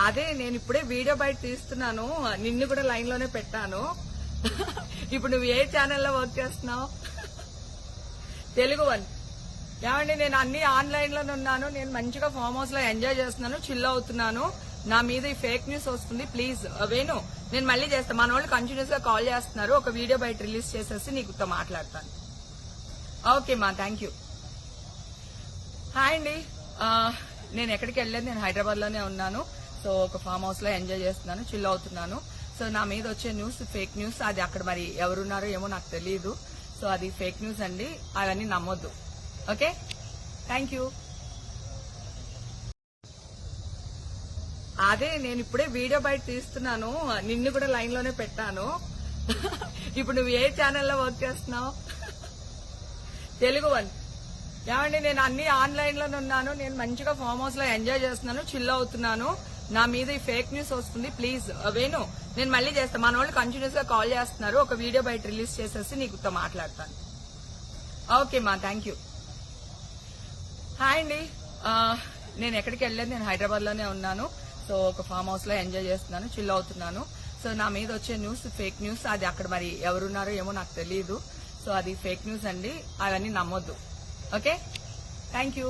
అదే నేను ఇప్పుడే వీడియో బయట తీస్తున్నాను, నిన్ను కూడా లైన్ లోనే పెట్టాను. ఇప్పుడు నువ్వు ఏ ఛానల్లో వర్క్ చేస్తున్నావు? తెలుగు వన్. ఏమండి, నేను అన్ని ఆన్లైన్ లోనే ఉన్నాను, నేను మంచిగా ఫామ్ హౌస్ లో ఎంజాయ్ చేస్తున్నాను, చిల్ అవుతున్నాను. నా మీద ఈ ఫేక్ న్యూస్ వస్తుంది, ప్లీజ్ వేణు నేను మళ్ళీ చేస్తాను. మన వాళ్ళు కంటిన్యూస్ గా కాల్ చేస్తున్నారు, ఒక వీడియో బయట రిలీజ్ చేసేసి నీకుతో మాట్లాడతాను. ఓకే మా, థ్యాంక్ యూ. హాయ్ అండి, నేను ఎక్కడికి వెళ్ళలేదు, నేను హైదరాబాద్ లోనే ఉన్నాను. సో ఒక ఫామ్ హౌస్ లో ఎంజాయ్ చేస్తున్నాను, చిల్ అవుతున్నాను. సో నా మీద వచ్చే న్యూస్ ఫేక్ న్యూస్, అది అక్కడ మరి ఎవరున్నారో ఏమో నాకు తెలియదు. సో అది ఫేక్ న్యూస్ అండి, అవన్నీ నమ్మొద్దు. Okay, thank you. అదే నేను ఇప్పుడే వీడియో బయట తీస్తున్నాను, నిన్ను కూడా లైన్ లోనే పెట్టాను. ఇప్పుడు నువ్వు ఏ ఛానల్లో వర్క్ చేస్తున్నావు? తెలుగు వన్. ఏమండి, నేను అన్ని ఆన్లైన్ లోనే ఉన్నాను, నేను మంచిగా ఫామ్ హౌస్ లో ఎంజాయ్ చేస్తున్నాను, చిల్ అవుతున్నాను. నా మీద ఈ ఫేక్ న్యూస్ వస్తుంది, ప్లీజ్ వేణు నేను మళ్ళీ చేస్తాను. మన వాళ్ళు కంటిన్యూస్ గా కాల్ చేస్తున్నారు, ఒక వీడియో బయట రిలీజ్ చేసేసి నీకుతో మాట్లాడతాను. ఓకే మా, థ్యాంక్ యూ. హాయ్ అండి, నేను ఎక్కడికి వెళ్ళలేదు, నేను హైదరాబాద్ లోనే ఉన్నాను. సో ఒక ఫామ్ హౌస్ లో ఎంజాయ్ చేస్తున్నాను, చిల్ అవుతున్నాను. సో నా మీద వచ్చే న్యూస్ ఫేక్ న్యూస్, అది అక్కడ మరి ఎవరున్నారో ఏమో నాకు తెలియదు. సో అది ఫేక్ న్యూస్ అండి, అవన్నీ నమ్మొద్దు. Okay, thank you.